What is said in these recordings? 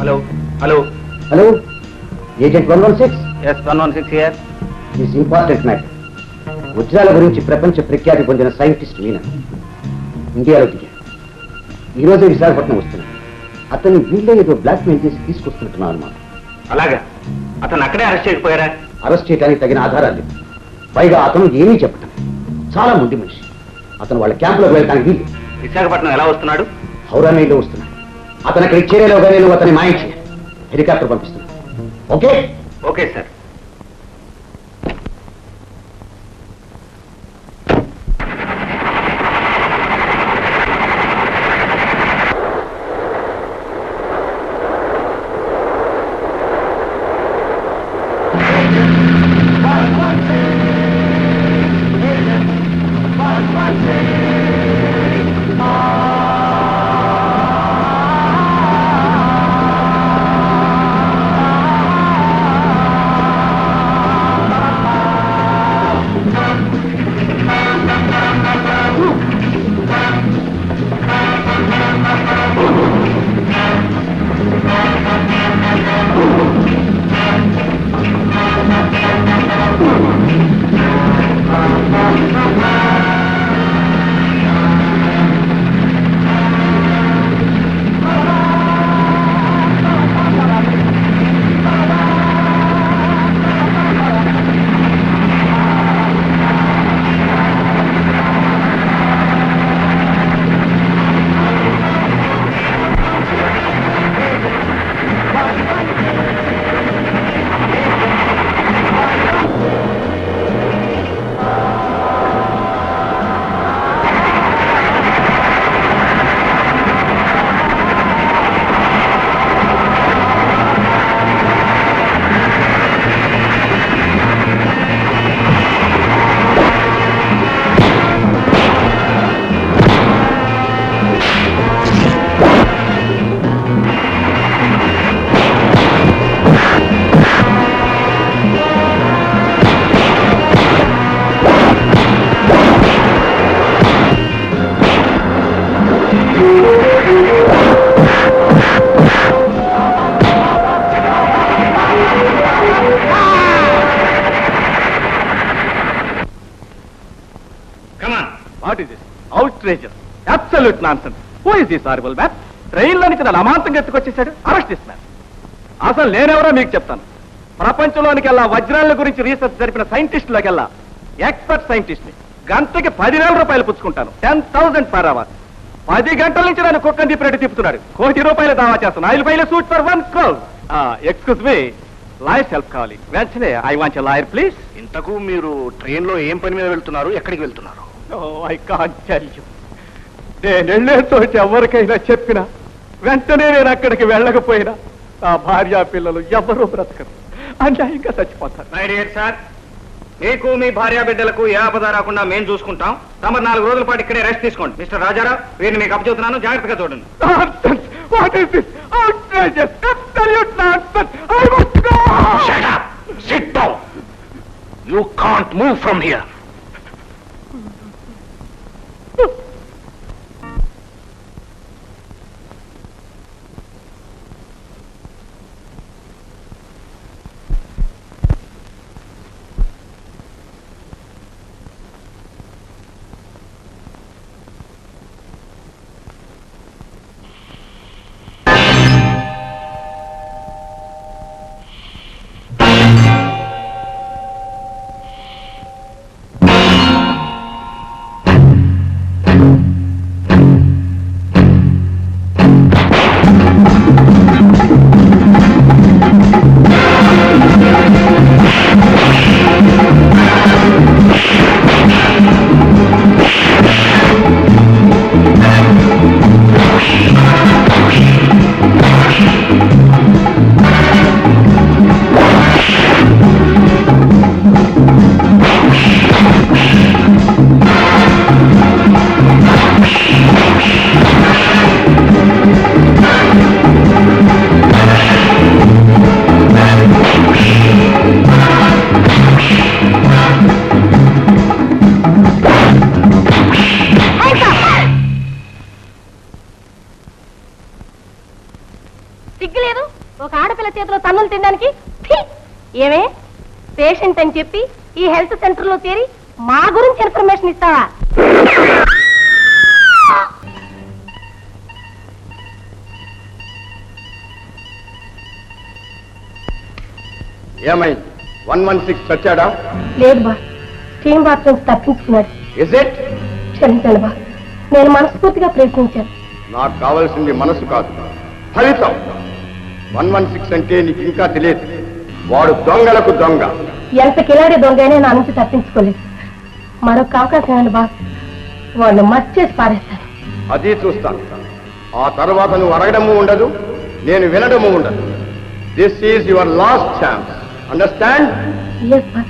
Hello hello hello agent 116. Yes 116 here. This important matter. వజ్రాల గురించి ప్రపంచ ప్రఖ్యాతి పొందిన సైంటిస్ట్ మీనా ఇండియాలో దిగారు. ఈ రోజే విశాఖపట్నం వస్తున్నాడు. అతన్ని వీళ్ళే ఏదో బ్లాక్ మెయిల్ చేసి తీసుకొస్తున్నట్టున్నారు అన్నమాట. అలాగా? అతను అక్కడే అరెస్ట్ చేయకపోయారా? అరెస్ట్ చేయడానికి తగిన ఆధారాలు లేవు. పైగా అతను ఏమీ చెప్పటం చాలా ముండి మనిషి. అతను వాళ్ళ క్యాంపులోకి వెళ్ళడానికి వీలు. విశాఖపట్నం ఎలా వస్తున్నాడు? హౌరా మెయిల్లో వస్తున్నాడు. అతను అక్కడికి చేరేలోగా నేను అతన్ని మాయం చేయాలి. హెలికాప్టర్ పంపిస్తున్నాను. Okay okay sir. Absolute nonsense. Who is this horrible man? ట్రైన్లో నుంచి నన్ను అమాంతంగా ఎత్తుకొచ్చేసాడు. అరెస్ట్ చేస్తున్నాను. అసలు నేనెవరో మీకు చెప్తాను. ప్రపంచంలోనికెల్లా వజ్రాల గురించి రీసెర్చ్ జరిపిన సైంటిస్టులకెల్లా ఎక్స్పర్ట్ సైంటిస్ట్ ని. గంటకి 10,000 రూపాయలు పుచ్చుకుంటాను. 10,000 per hour. 10 గంటల నుంచి నన్ను కుక్కని తిప్పినట్టు తిప్పుతున్నాడు. ₹1,00,00,000 దావా చేస్తాను. I will file a suit for 1 crore. Excuse me, lawyers help కావాలి. వెంటనే I want a lawyer please. ఇంతకు మీరు ట్రైన్లో ఏం పని మీద వెళ్తున్నారు? ఎక్కడికి వెళ్తున్నారు? I can't tell you. నేను వెళ్ళేతోటి ఎవరికైనా చెప్పినా వెంటనే నేను అక్కడికి వెళ్ళకపోయినా నా భార్య పిల్లలు ఎవరూ బ్రతకరు, అన్యాయంగా చచ్చిపోతారు. మై డియర్ సార్, మీకు మీ భార్య బిడ్డలకు ఏ ఆపద రాకుండా మేము చూసుకుంటాం. తమరు 4 రోజుల పాటు ఇక్కడే రెస్ట్ తీసుకోండి. మిస్టర్ రాజారావు, వీరిని మీకు అప్పచెబుతున్నాను, జాగ్రత్తగా చూడండి. What is this? Outrageous! Absolute nonsense! I must go! Shut up! Sit down! You can't move from here. ఆడపిల్ల చేతిలో తన్నులు తినడానికి ఛీ! ఏమే పేషెంట్ అని చెప్పి ఈ హెల్త్ సెంటర్ లో చేరి మా గురించి ఇన్ఫర్మేషన్ ఇస్తావా? ఏమైంది? 116 చచ్చాడా? లేదు బా, స్టీమ్ బాత్ నుంచి తప్పించుకున్నాడు. Is it? క్షమించండి బా, నేను మనస్ఫూర్తిగా ప్రయత్నించాను. నాకు కావాల్సింది మనసు కాదు, ఫలితం. 116 అంటే నీకు ఇంకా తెలియదు. వాడు దొంగలకు దొంగ. ఎంత కిలాడి దొంగైనా నా నుంచి తప్పించుకోలేదు. మరొక అవకాశం అండి బా, వాళ్ళు మర్చేసి పారేస్తాను. అది చూస్తాను. ఆ తర్వాత నువ్వు అడగడము ఉండదు, నేను వినడము ఉండదు. This is your last chance. Understand? Yes బా.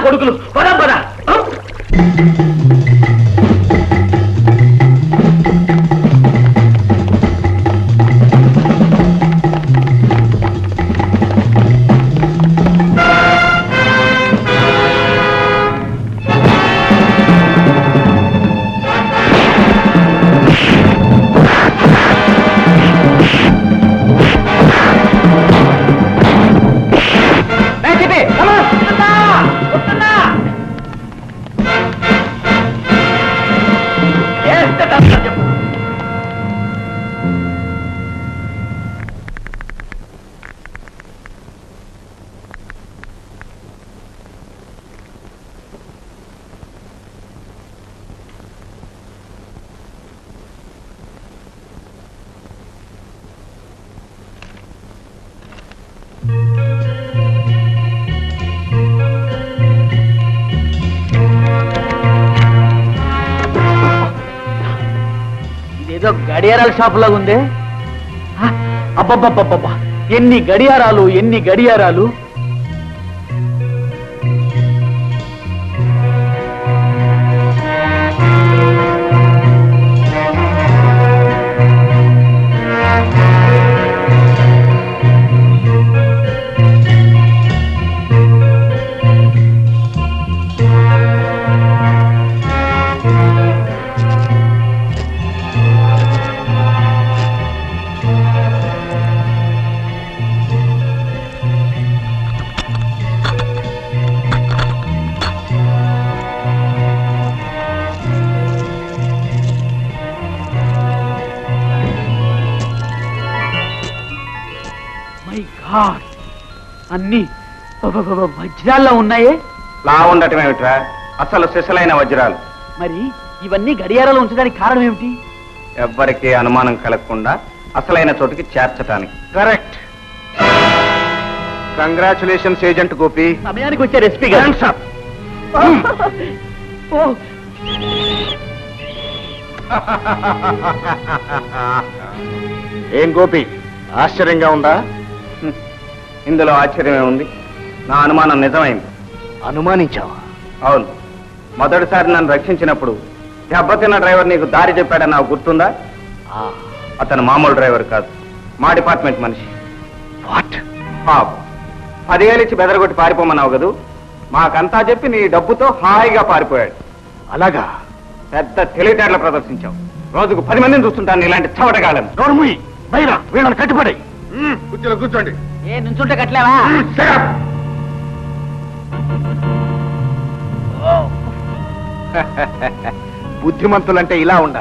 కొడుకులు పదా పదా. ఏదో గడియారాల షాప్ లాగా ఉంది. అబ్బబ్బబ్బబ్బబ్బా, ఎన్ని గడియారాలు ఎన్ని గడియారాలు. గాడ్ అన్ని వజ్రాల్లో ఉన్నాయే. లా ఉండటం ఏమిట్రా, అసలు సిసలైన వజ్రాలు. మరి ఇవన్నీ గడియారాలు ఉంచడానికి కారణం ఏమిటి? ఎవ్వరికీ అనుమానం కలగకుండా అసలైన చోటుకి చేర్చటానికి. కరెక్ట్. Congratulations agent Gopi. సమయానికి వచ్చారు ఎస్పీ గారు. ఓ, ఏం గోపి, ఆశ్చర్యంగా ఉందా? ఇందులో ఆశ్చర్యమే ఉంది. నా అనుమానం నిజమైంది. అనుమానించావా? అవును, మొదటిసారి నన్ను రక్షించినప్పుడు దెబ్బతిన్న డ్రైవర్ నీకు దారి చెప్పాడని నాకు గుర్తుందా? అతను మామూలు డ్రైవర్ కాదు, మా డిపార్ట్మెంట్ మనిషి. వాట్? పాపం 10,000 ఇచ్చి బెదరగొట్టి పారిపోమన్నావు కదూ, మాకంతా చెప్పి నీ డబ్బుతో హాయిగా పారిపోయాడు. అలాగా? పెద్ద తెలివితేటలు ప్రదర్శించావు. రోజుకు 10 మందిని చూస్తుంటాను ఇలాంటి చవటగాళ్ళను. నోర్ముయి, బైరా వీళ్ళని కట్టిపడే. కూర్చోండి. ఏ నుంచుంటే కట్టలేవా? బుద్ధిమంతులంటే ఇలా ఉండాలి.